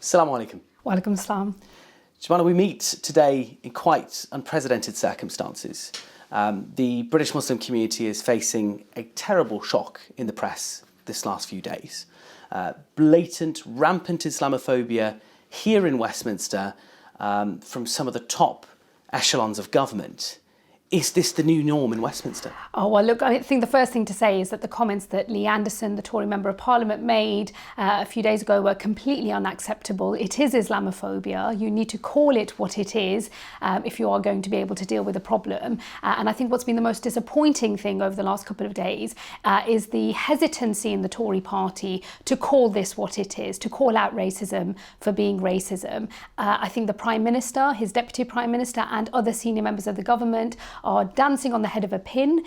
Assalamu alaikum. Walaikum assalam. Shabana, we meet today in quite unprecedented circumstances. The British Muslim community is facing a terrible shock in the press this last few days. Blatant, rampant Islamophobia here in Westminster from some of the top echelons of government. Is this the new norm in Westminster? Oh, well, look, I think the first thing to say is that the comments that Lee Anderson, the Tory Member of Parliament, made a few days ago were completely unacceptable. It is Islamophobia. You need to call it what it is if you are going to be able to deal with the problem. And I think what's been the most disappointing thing over the last couple of days is the hesitancy in the Tory party to call this what it is, to call out racism for being racism. I think the Prime Minister, his Deputy Prime Minister and other senior members of the government are dancing on the head of a pin,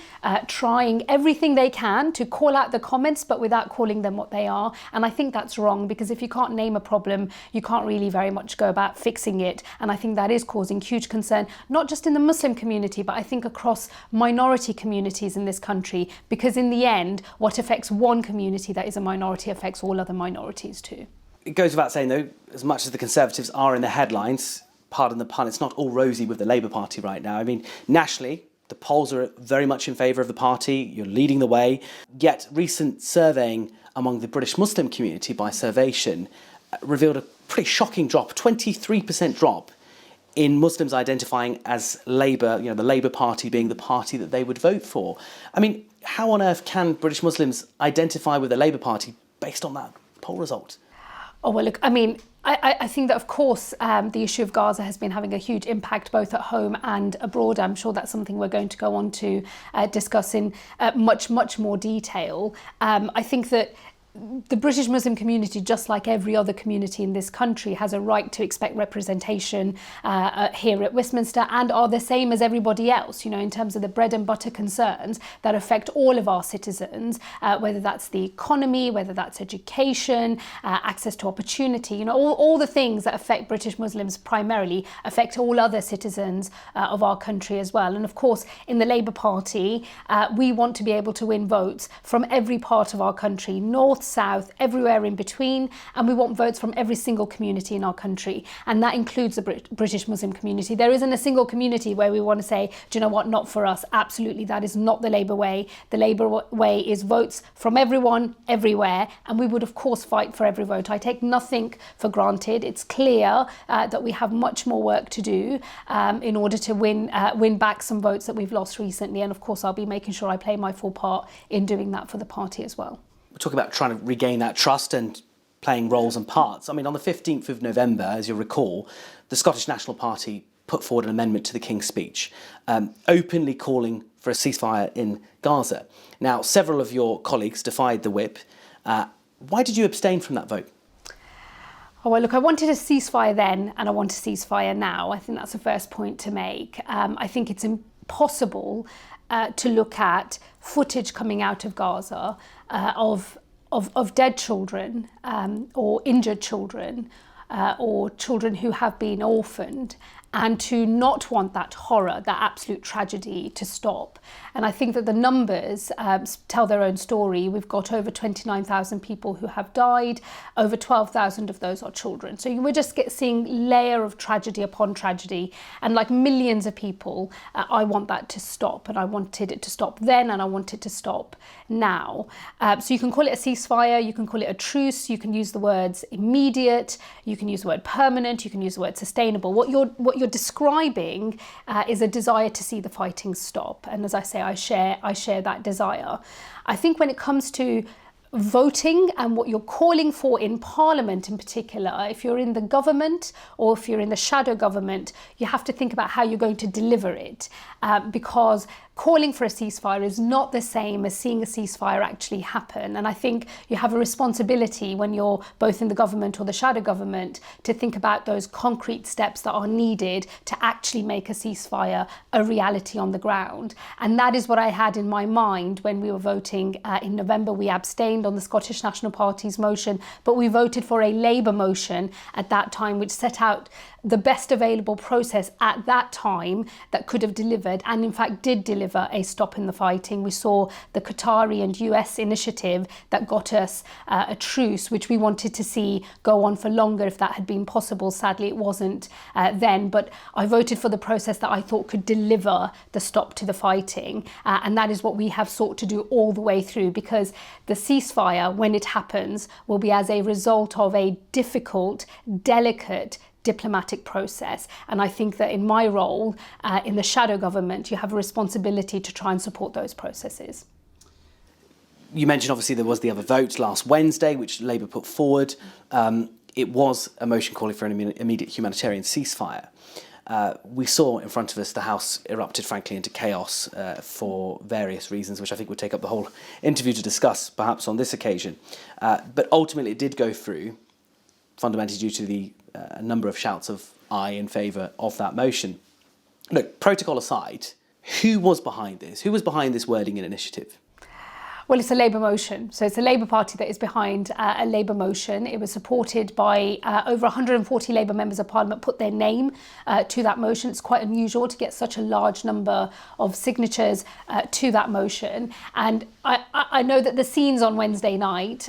trying everything they can to call out the comments, but without calling them what they are. And I think that's wrong, because if you can't name a problem, you can't really very much go about fixing it. And I think that is causing huge concern, not just in the Muslim community, but I think across minority communities in this country, because in the end, what affects one community that is a minority affects all other minorities too. It goes without saying, though, as much as the Conservatives are in the headlines, pardon the pun, it's not all rosy with the Labour Party right now. I mean, nationally, the polls are very much in favour of the party. You're leading the way. Yet recent surveying among the British Muslim community by Survation revealed a pretty shocking drop, 23% drop in Muslims identifying as Labour, the Labour Party being the party that they would vote for. I mean, how on earth can British Muslims identify with the Labour Party based on that poll result? Oh, well, look, I mean, I think that, of course, the issue of Gaza has been having a huge impact both at home and abroad. I'm sure that's something we're going to go on to discuss in much more detail. I think that the British Muslim community, just like every other community in this country, has a right to expect representation here at Westminster, and are the same as everybody else, in terms of the bread and butter concerns that affect all of our citizens, whether that's the economy, whether that's education, access to opportunity, all the things that affect British Muslims primarily affect all other citizens of our country as well. And of course, in the Labour Party, we want to be able to win votes from every part of our country, north, south, everywhere in between, and we want votes from every single community in our country, and that includes the British Muslim community. There isn't a single community where we want to say, do you know what, not for us. Absolutely, that is not the Labour way. The Labour way is votes from everyone, everywhere, and we would of course fight for every vote. I take nothing for granted. It's clear that we have much more work to do in order to win back some votes that we've lost recently, and of course I'll be making sure I play my full part in doing that for the party as well. We're talking about trying to regain that trust and playing roles and parts. I mean, on the 15th of November, as you'll recall, the Scottish National Party put forward an amendment to the King's speech, openly calling for a ceasefire in Gaza. Now, several of your colleagues defied the whip. Why did you abstain from that vote? Oh, well, look, I wanted a ceasefire then, and I want a ceasefire now. I think that's the first point to make. I think it's impossible to look at footage coming out of Gaza of dead children or injured children or children who have been orphaned, and to not want that horror, that absolute tragedy to stop. And I think that the numbers tell their own story. We've got over 29,000 people who have died. Over 12,000 of those are children. So we're just seeing layer of tragedy upon tragedy. And like millions of people, I want that to stop. And I wanted it to stop then, and I want it to stop now. So you can call it a ceasefire, you can call it a truce, you can use the words immediate, you can use the word permanent, you can use the word sustainable. What you're describing is a desire to see the fighting stop. And as I say, I share that desire. I think when it comes to voting and what you're calling for in Parliament in particular, if you're in the government or if you're in the shadow government, you have to think about how you're going to deliver it, because calling for a ceasefire is not the same as seeing a ceasefire actually happen. And I think you have a responsibility when you're both in the government or the shadow government to think about those concrete steps that are needed to actually make a ceasefire a reality on the ground. And that is what I had in my mind when we were voting in November. We abstained on the Scottish National Party's motion, but we voted for a Labour motion at that time, which set out the best available process at that time that could have delivered, and in fact did deliver deliver a stop in the fighting. We saw the Qatari and US initiative that got us a truce, which we wanted to see go on for longer if that had been possible. Sadly, it wasn't then, but I voted for the process that I thought could deliver the stop to the fighting. And that is what we have sought to do all the way through, because the ceasefire, when it happens, will be as a result of a difficult, delicate diplomatic process. And I think that in my role in the shadow government, you have a responsibility to try and support those processes. You mentioned obviously there was the other vote last Wednesday, which Labour put forward. It was a motion calling for an immediate humanitarian ceasefire. We saw in front of us the House erupted, frankly, into chaos for various reasons, which I think would take up the whole interview to discuss, perhaps on this occasion. But ultimately it did go through, fundamentally due to the number of shouts of aye in favour of that motion. Look, protocol aside, who was behind this? Who was behind this wording and initiative? Well, it's a Labour motion. So it's a Labour Party that is behind a Labour motion. It was supported by over 140 Labour members of Parliament put their name to that motion. It's quite unusual to get such a large number of signatures to that motion. And I know that the scenes on Wednesday night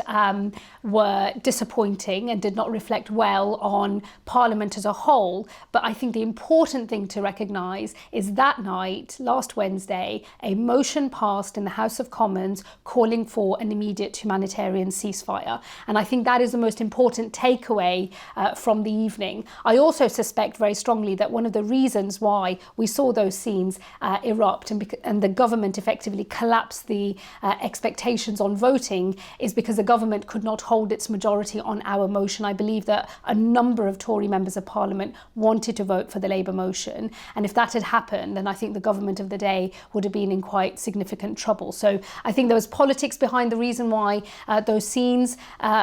were disappointing and did not reflect well on Parliament as a whole. But I think the important thing to recognise is that night, last Wednesday, a motion passed in the House of Commons calling for an immediate humanitarian ceasefire. And I think that is the most important takeaway from the evening. I also suspect very strongly that one of the reasons why we saw those scenes erupt and the government effectively collapsed the expectations on voting is because the government could not hold its majority on our motion. I believe that a number of Tory members of Parliament wanted to vote for the Labour motion. And if that had happened, then I think the government of the day would have been in quite significant trouble. So I think there was politics behind the reason why those scenes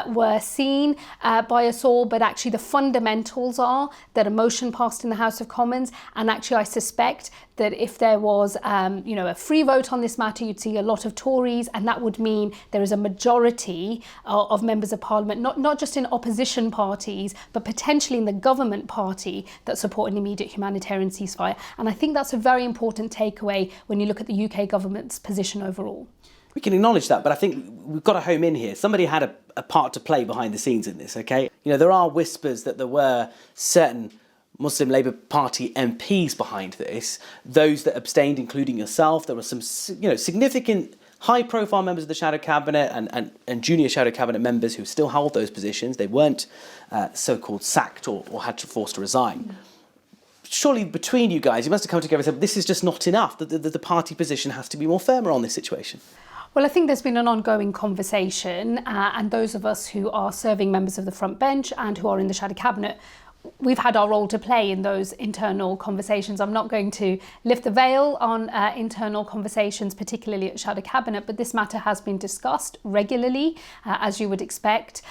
were seen by us all, but actually the fundamentals are that a motion passed in the House of Commons, and actually I suspect that if there was a free vote on this matter, you'd see a lot of Tories, and that would mean there is a majority of members of Parliament, not just in opposition parties, but potentially in the government party that support an immediate humanitarian ceasefire. And I think that's a very important takeaway when you look at the UK government's position overall. We can acknowledge that, but I think we've got a home in here. Somebody had a part to play behind the scenes in this, okay? You know, there are whispers that there were certain Muslim Labour Party MPs behind this, those that abstained, including yourself. There were some, significant high-profile members of the Shadow Cabinet and junior Shadow Cabinet members who still hold those positions. They weren't so-called sacked or had to forced to resign. Surely between you guys, you must have come together and said, this is just not enough, that the party position has to be more firmer on this situation. Well, I think there's been an ongoing conversation, and those of us who are serving members of the front bench and who are in the Shadow Cabinet, we've had our role to play in those internal conversations. I'm not going to lift the veil on internal conversations, particularly at Shadow Cabinet, but this matter has been discussed regularly, as you would expect,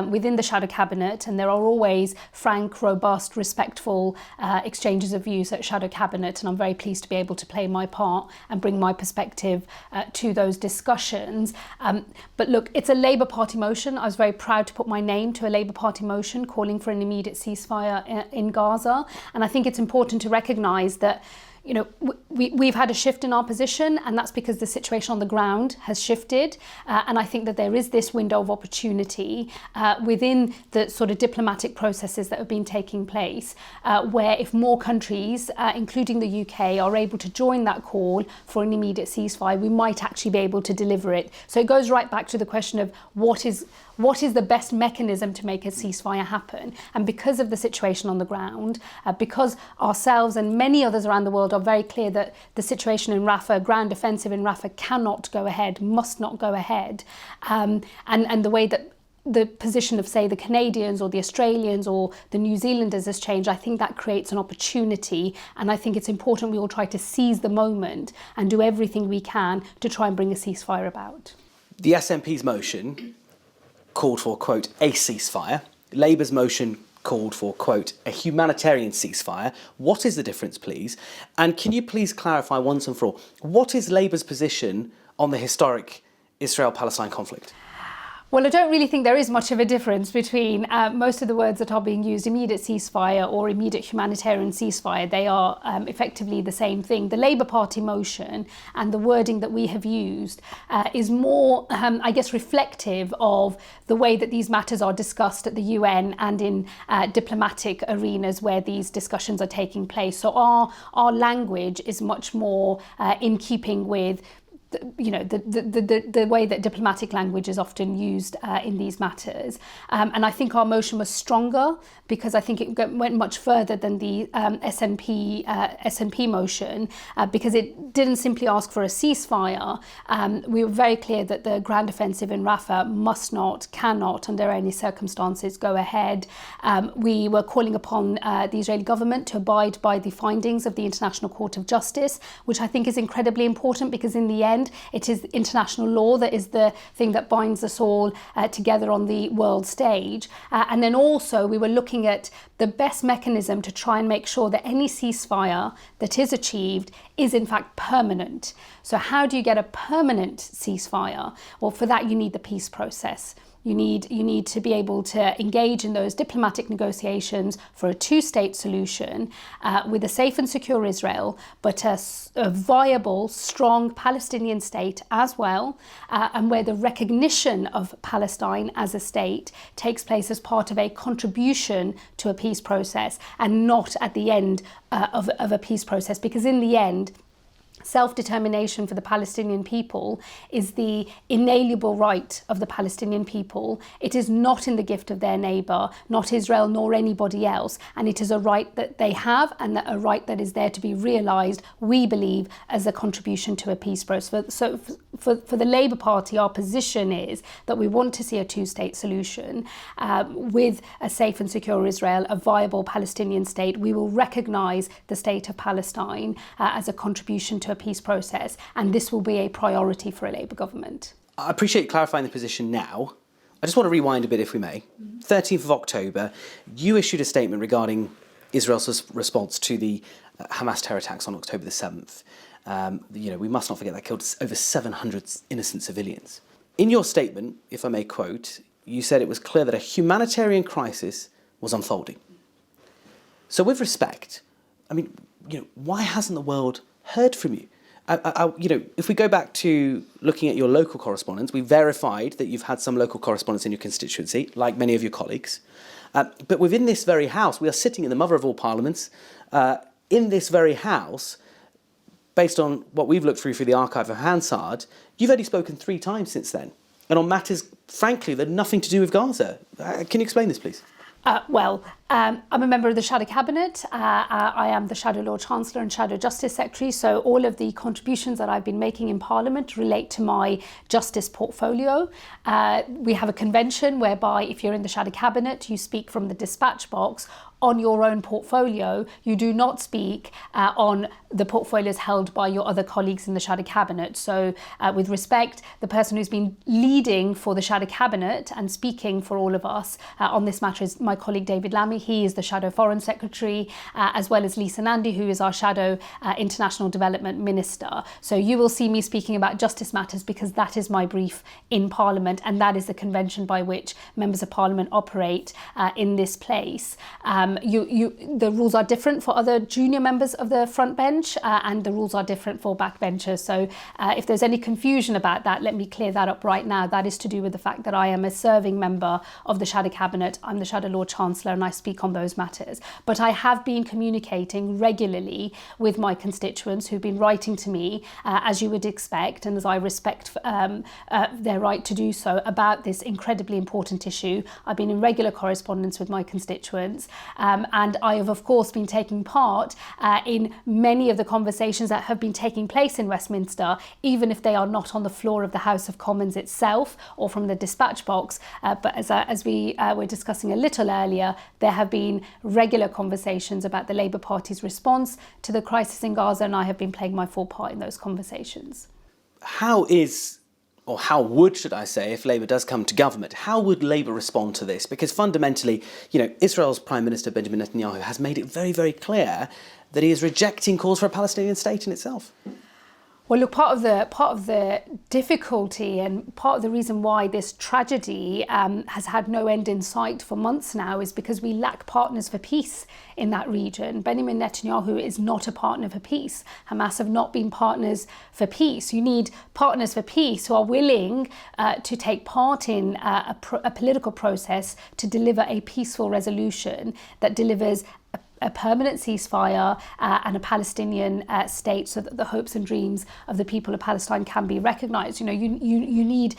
within the Shadow Cabinet, and there are always frank, robust, respectful exchanges of views at Shadow Cabinet, and I'm very pleased to be able to play my part and bring my perspective to those discussions. But look, it's a Labour Party motion. I was very proud to put my name to a Labour Party motion calling for an immediate ceasefire in Gaza, and I think it's important to recognise that we've had a shift in our position, and that's because the situation on the ground has shifted. And I think that there is this window of opportunity within the sort of diplomatic processes that have been taking place, where if more countries, including the UK, are able to join that call for an immediate ceasefire, we might actually be able to deliver it. So it goes right back to the question of what is the best mechanism to make a ceasefire happen? And because of the situation on the ground, because ourselves and many others around the world are very clear that the situation in Rafah, ground offensive in Rafah, cannot go ahead, must not go ahead, and the way that the position of, say, the Canadians or the Australians or the New Zealanders has changed, I think that creates an opportunity, and I think it's important we all try to seize the moment and do everything we can to try and bring a ceasefire about. The SNP's motion called for, quote, a ceasefire. Labour's motion called for, quote, a humanitarian ceasefire. What is the difference, please? And can you please clarify once and for all, what is Labour's position on the historic Israel-Palestine conflict? Well, I don't really think there is much of a difference between most of the words that are being used, immediate ceasefire or immediate humanitarian ceasefire. They are effectively the same thing. The Labour Party motion and the wording that we have used is more, I guess, reflective of the way that these matters are discussed at the UN and in diplomatic arenas where these discussions are taking place. So our language is much more in keeping with the way that diplomatic language is often used in these matters. And I think our motion was stronger because I think it went much further than the SNP motion because it didn't simply ask for a ceasefire. We were very clear that the ground offensive in Rafah must not, cannot, under any circumstances, go ahead. We were calling upon the Israeli government to abide by the findings of the International Court of Justice, which I think is incredibly important because in the end, it is international law that is the thing that binds us all together on the world stage. And then also we were looking at the best mechanism to try and make sure that any ceasefire that is achieved is in fact permanent. So how do you get a permanent ceasefire? Well, for that you need the peace process. You need to be able to engage in those diplomatic negotiations for a two-state solution with a safe and secure Israel, but a viable, strong Palestinian state as well, and where the recognition of Palestine as a state takes place as part of a contribution to a peace process and not at the end of a peace process. Because in the end, self-determination for the Palestinian people is the inalienable right of the Palestinian people. It is not in the gift of their neighbour, not Israel nor anybody else, and it is a right that they have and a right that is there to be realised, we believe, as a contribution to a peace process. So for the Labour Party, our position is that we want to see a two-state solution with a safe and secure Israel, a viable Palestinian state. We will recognise the state of Palestine as a contribution to a peace process, and this will be a priority for a Labour government. I appreciate clarifying the position now. I just want to rewind a bit, if we may. 13th of October, you issued a statement regarding Israel's response to the Hamas terror attacks on October the 7th. We must not forget that killed over 700 innocent civilians. In your statement, if I may quote, you said it was clear that a humanitarian crisis was unfolding. So with respect, why hasn't the world heard from you? If we go back to looking at your local correspondence, we verified that you've had some local correspondence in your constituency, like many of your colleagues. But within this very house, we are sitting in the mother of all parliaments. In this very house, based on what we've looked through the archive of Hansard, you've only spoken 3 times since then. And on matters, frankly, that are nothing to do with Gaza. Can you explain this, please? I'm a member of the Shadow Cabinet. I am the Shadow Lord Chancellor and Shadow Justice Secretary, so all of the contributions that I've been making in Parliament relate to my justice portfolio. We have a convention whereby if you're in the Shadow Cabinet, you speak from the dispatch box on your own portfolio. You do not speak on the portfolios held by your other colleagues in the Shadow Cabinet. So with respect, the person who's been leading for the Shadow Cabinet and speaking for all of us on this matter is my colleague David Lammy. He is the Shadow Foreign Secretary, as well as Lisa Nandy, who is our Shadow International Development Minister. So you will see me speaking about justice matters because that is my brief in Parliament, and that is the convention by which members of Parliament operate in this place. The rules are different for other junior members of the front bench, and the rules are different for backbenchers. So if there's any confusion about that, let me clear that up right now. That is to do with the fact that I am a serving member of the Shadow Cabinet. I'm the Shadow Lord Chancellor and I speak on those matters. But I have been communicating regularly with my constituents who've been writing to me, as you would expect, and as I respect their right to do so, about this incredibly important issue. I've been in regular correspondence with my constituents. And I have, of course, been taking part in many of the conversations that have been taking place in Westminster, even if they are not on the floor of the House of Commons itself or from the dispatch box. But as we were discussing a little earlier, there have been regular conversations about the Labour Party's response to the crisis in Gaza, and I have been playing my full part in those conversations. How would, should I say, if Labour does come to government, how would Labour respond to this? Because fundamentally, Israel's Prime Minister Benjamin Netanyahu has made it very, very clear that he is rejecting calls for a Palestinian state in itself. Well, look, part of the difficulty and part of the reason why this tragedy has had no end in sight for months now is because we lack partners for peace in that region. Benjamin Netanyahu is not a partner for peace. Hamas have not been partners for peace. You need partners for peace who are willing to take part in a political process to deliver a peaceful resolution that delivers a permanent ceasefire and a Palestinian state, so that the hopes and dreams of the people of Palestine can be recognised. You know, you need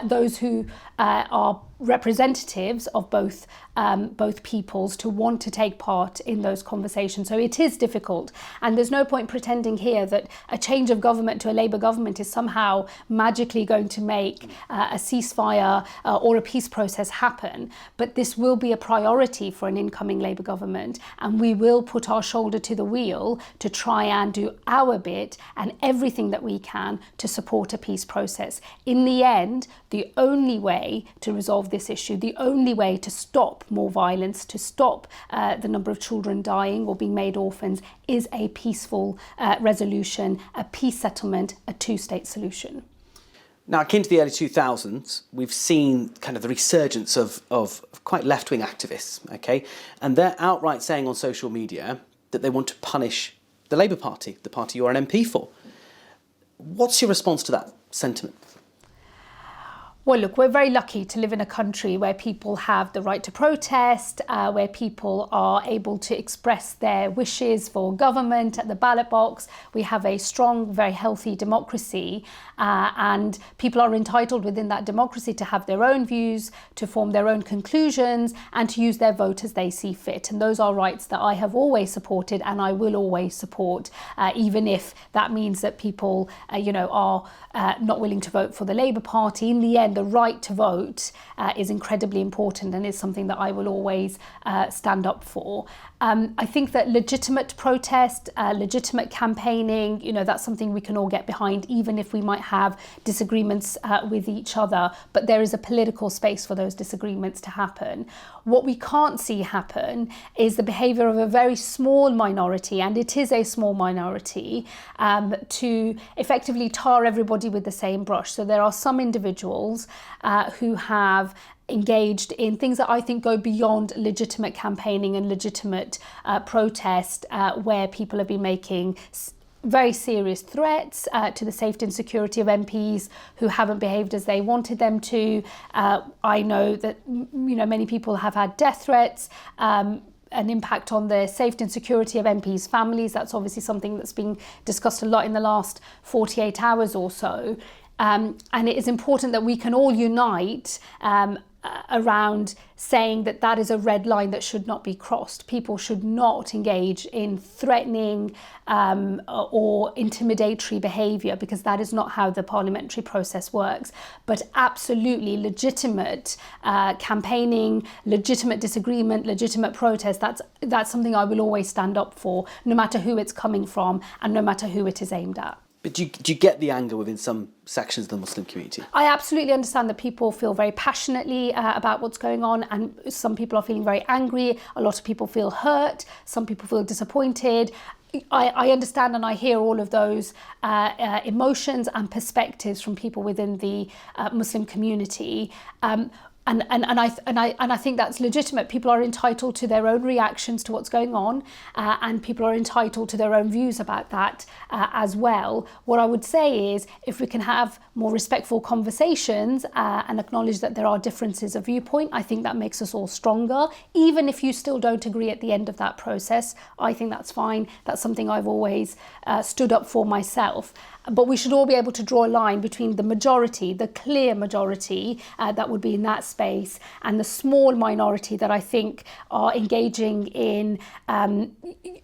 those who are representatives of both peoples to want to take part in those conversations. So it is difficult, and there's no point pretending here that a change of government to a Labour government is somehow magically going to make a ceasefire or a peace process happen. But this will be a priority for an incoming Labour government, and we will put our shoulder to the wheel to try and do our bit and everything that we can to support a peace process. In the end, the only way to resolve this issue, the only way to stop more violence, to stop the number of children dying or being made orphans, is a peaceful resolution, a peace settlement, a two-state solution. Now, akin to the early 2000s, we've seen kind of the resurgence of quite left-wing activists, okay? And they're outright saying on social media that they want to punish the Labour Party, the party you're an MP for. What's your response to that sentiment? Well, look, we're very lucky to live in a country where people have the right to protest, where people are able to express their wishes for government at the ballot box. We have a strong, very healthy democracy, and people are entitled within that democracy to have their own views, to form their own conclusions, and to use their vote as they see fit. And those are rights that I have always supported and I will always support, even if that means that people, are not willing to vote for the Labour Party. In the end, the right to vote is incredibly important and is something that I will always stand up for. I think that legitimate protest, legitimate campaigning, that's something we can all get behind, even if we might have disagreements with each other. But there is a political space for those disagreements to happen. What we can't see happen is the behaviour of a very small minority, and it is a small minority, to effectively tar everybody with the same brush. So there are some individuals who have engaged in things that I think go beyond legitimate campaigning and legitimate protest, where people have been making very serious threats to the safety and security of MPs who haven't behaved as they wanted them to. I know that many people have had death threats, an impact on the safety and security of MPs' families. That's obviously something that's been discussed a lot in the last 48 hours or so. And it is important that we can all unite around saying that that is a red line that should not be crossed. People should not engage in threatening or intimidatory behaviour, because that is not how the parliamentary process works. But absolutely legitimate campaigning, legitimate disagreement, legitimate protest, that's something I will always stand up for, no matter who it's coming from and no matter who it is aimed at. But do you get the anger within some sections of the Muslim community? I absolutely understand that people feel very passionately about what's going on, and some people are feeling very angry. A lot of people feel hurt. Some people feel disappointed. I understand and I hear all of those emotions and perspectives from people within the Muslim community. And I think that's legitimate. People are entitled to their own reactions to what's going on, and people are entitled to their own views about that as well. What I would say is, if we can have more respectful conversations and acknowledge that there are differences of viewpoint, I think that makes us all stronger. Even if you still don't agree at the end of that process, I think that's fine. That's something I've always stood up for myself. But we should all be able to draw a line between the majority, the clear majority that would be in that space, and the small minority that I think are engaging in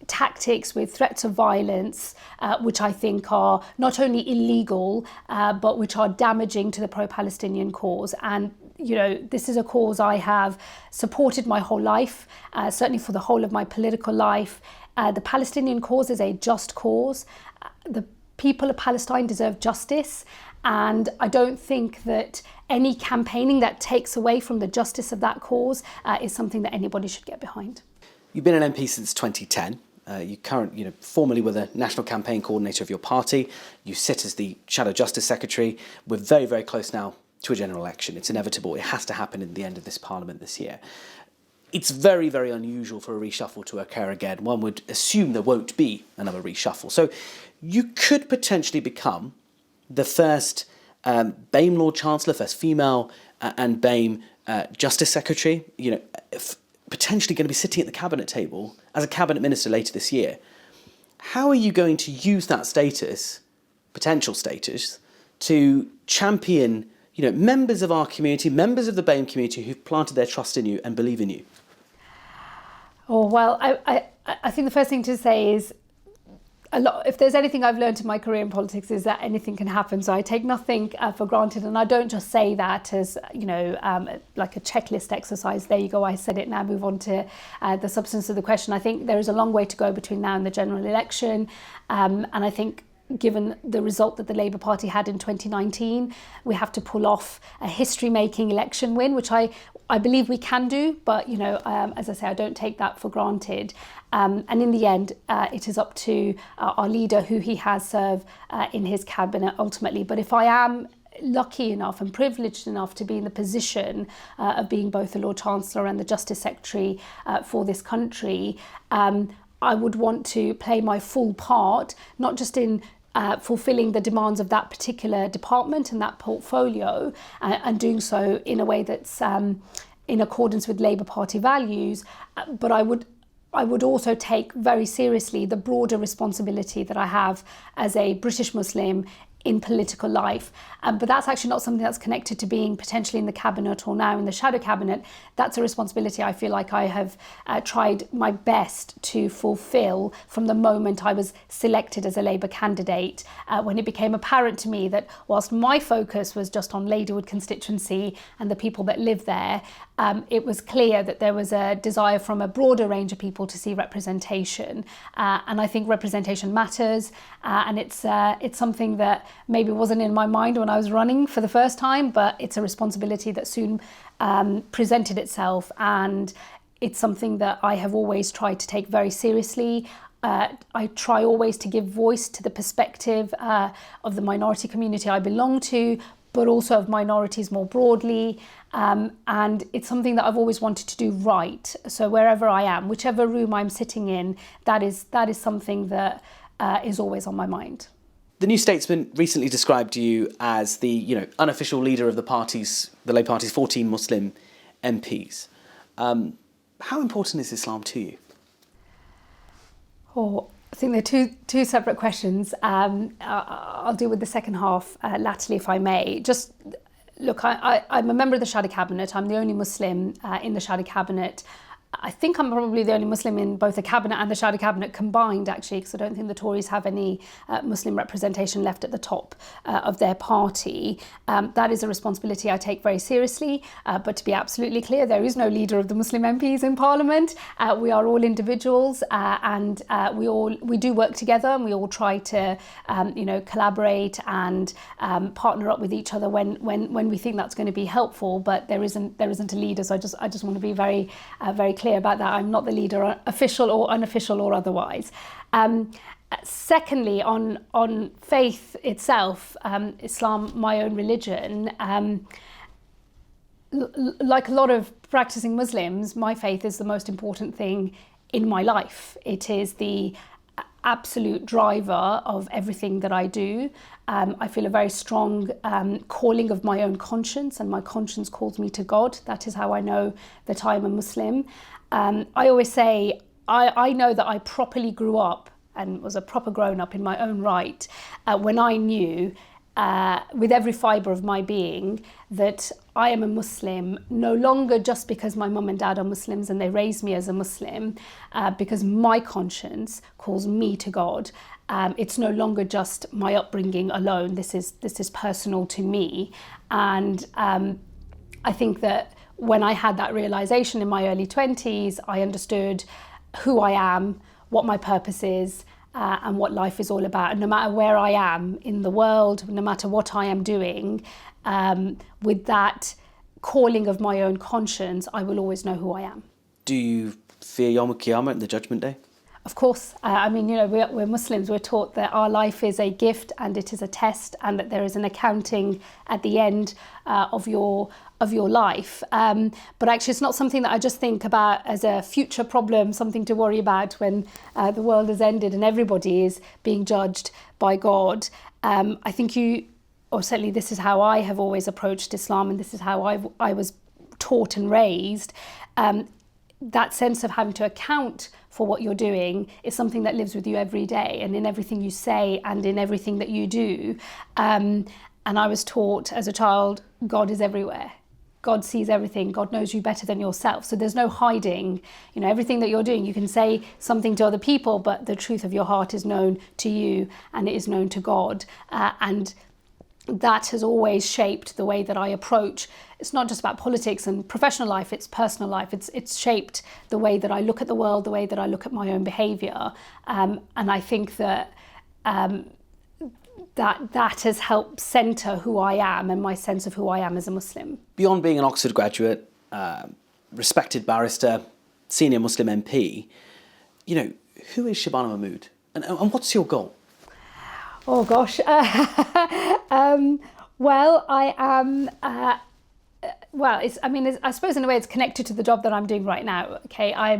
tactics with threats of violence, which I think are not only illegal, but which are damaging to the pro-Palestinian cause. And this is a cause I have supported my whole life, certainly for the whole of my political life. The Palestinian cause is a just cause. The people of Palestine deserve justice, and I don't think that any campaigning that takes away from the justice of that cause is something that anybody should get behind. You've been an MP since 2010. Formerly were the national campaign coordinator of your party. You sit as the Shadow Justice Secretary. We're very, very close now to a general election. It's inevitable. It has to happen in the end of this Parliament this year. It's very, very unusual for a reshuffle to occur again. One would assume there won't be another reshuffle. So you could potentially become the first BAME Lord Chancellor, first female and BAME Justice Secretary, potentially going to be sitting at the cabinet table as a cabinet minister later this year. How are you going to use that status, potential status, to champion, members of our community, members of the BAME community who've planted their trust in you and believe in you? Oh, well, I think the first thing to say is, if there's anything I've learned in my career in politics is that anything can happen. So I take nothing for granted, and I don't just say that as like a checklist exercise. There you go, I said it. Now move on to the substance of the question. I think there is a long way to go between now and the general election, and I think, given the result that the Labour Party had in 2019, we have to pull off a history-making election win, which I believe we can do. But as I say, I don't take that for granted. And in the end, it is up to our leader who he has served in his cabinet ultimately. But if I am lucky enough and privileged enough to be in the position of being both the Lord Chancellor and the Justice Secretary for this country, I would want to play my full part, not just in fulfilling the demands of that particular department and that portfolio, and doing so in a way that's in accordance with Labour Party values, but I would also take very seriously the broader responsibility that I have as a British Muslim in political life. But that's actually not something that's connected to being potentially in the cabinet or now in the shadow cabinet. That's a responsibility I feel like I have tried my best to fulfil from the moment I was selected as a Labour candidate, when it became apparent to me that whilst my focus was just on Ladywood constituency and the people that live there, it was clear that there was a desire from a broader range of people to see representation. And I think representation matters, and it's something that maybe wasn't in my mind when I was running for the first time, but it's a responsibility that soon presented itself, and it's something that I have always tried to take very seriously. I try always to give voice to the perspective of the minority community I belong to, but also of minorities more broadly. And it's something that I've always wanted to do right. So wherever I am, whichever room I'm sitting in, that is something that is always on my mind. The New Statesman recently described you as the unofficial leader of the Labour Party's 14 Muslim MPs. How important is Islam to you? Oh, I think they're two separate questions. I'll deal with the second half latterly, if I may. Just look, I'm a member of the Shadow Cabinet. I'm the only Muslim in the Shadow Cabinet. I think I'm probably the only Muslim in both the Cabinet and the Shadow Cabinet combined, actually, because I don't think the Tories have any Muslim representation left at the top of their party. That is a responsibility I take very seriously. But to be absolutely clear, there is no leader of the Muslim MPs in Parliament. We are all individuals, and we do work together, and we all try to collaborate and partner up with each other when we think that's going to be helpful. But there isn't a leader. So I just want to be very clear about that. I'm not the leader, official or unofficial or otherwise. Secondly, on faith itself, Islam, my own religion, like a lot of practicing Muslims, my faith is the most important thing in my life. It is the absolute driver of everything that I do. I feel a very strong calling of my own conscience, and my conscience calls me to God. That is how I know that I am a Muslim. I always say I know that I properly grew up and was a proper grown-up in my own right when I knew with every fibre of my being that I am a Muslim, no longer just because my mum and dad are Muslims and they raised me as a Muslim, because my conscience calls me to God. It's no longer just my upbringing alone. This is personal to me. And I think that when I had that realization in my early 20s, I understood who I am, what my purpose is, and what life is all about. And no matter where I am in the world, no matter what I am doing, with that calling of my own conscience, I will always know who I am. Do you fear Yom Kippur and the Judgment Day? Of course, I mean, we're Muslims. We're taught that our life is a gift and it is a test, and that there is an accounting at the end of your life. But actually, it's not something that I just think about as a future problem, something to worry about when the world has ended and everybody is being judged by God. I think or certainly this is how I have always approached Islam, and this is how I was taught and raised. That sense of having to account for what you're doing is something that lives with you every day, and in everything you say and in everything that you do. And I was taught as a child, God is everywhere. God sees everything. God knows you better than yourself. So there's no hiding. Everything that you're doing, you can say something to other people, but the truth of your heart is known to you and it is known to God. And that has always shaped the way that I approach. It's not just about politics and professional life, it's personal life. It's shaped the way that I look at the world, the way that I look at my own behaviour. And I think that that has helped centre who I am and my sense of who I am as a Muslim. Beyond being an Oxford graduate, respected barrister, senior Muslim MP, who is Shabana Mahmood? And what's your goal? Oh gosh. Well, I am. I suppose in a way it's connected to the job that I'm doing right now. Okay, I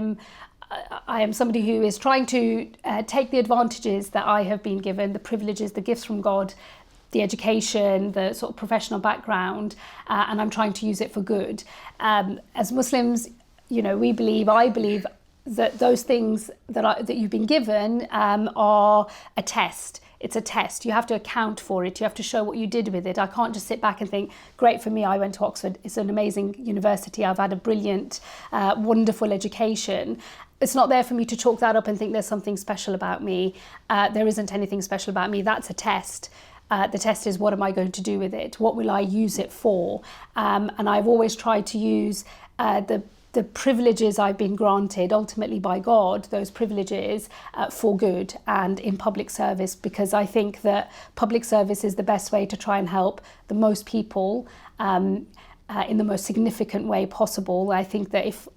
am somebody who is trying to take the advantages that I have been given, the privileges, the gifts from God, the education, the sort of professional background, and I'm trying to use it for good. As Muslims, I believe that those things that you've been given are a test. It's a test. You have to account for it. You have to show what you did with it. I can't just sit back and think, great for me, I went to Oxford. It's an amazing university. I've had a brilliant, wonderful education. It's not there for me to chalk that up and think there's something special about me. There isn't anything special about me. That's a test. The test is, what am I going to do with it? What will I use it for? And I've always tried to use the privileges I've been granted, ultimately by God, those privileges for good and in public service, because I think that public service is the best way to try and help the most people in the most significant way possible. I think that if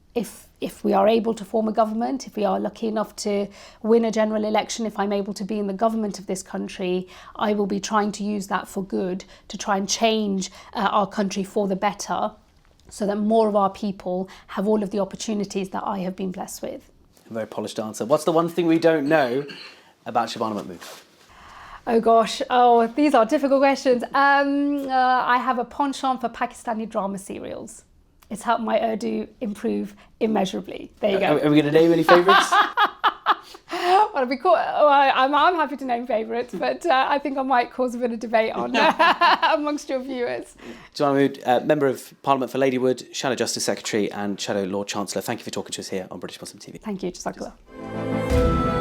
we are able to form a government, if we are lucky enough to win a general election, if I'm able to be in the government of this country, I will be trying to use that for good, to try and change our country for the better, so that more of our people have all of the opportunities that I have been blessed with. A very polished answer. What's the one thing we don't know about Shabana Mahmood? Oh gosh, these are difficult questions. I have a penchant for Pakistani drama serials. It's helped my Urdu improve immeasurably. There you go. Are we going to name any favourites? Well, I'm happy to name favourites, but I think I might cause a bit of debate on amongst your viewers. Shabana Mahmood, Member of Parliament for Ladywood, Shadow Justice Secretary and Shadow Lord Chancellor. Thank you for talking to us here on British Muslim TV. Thank you, Jazakallah.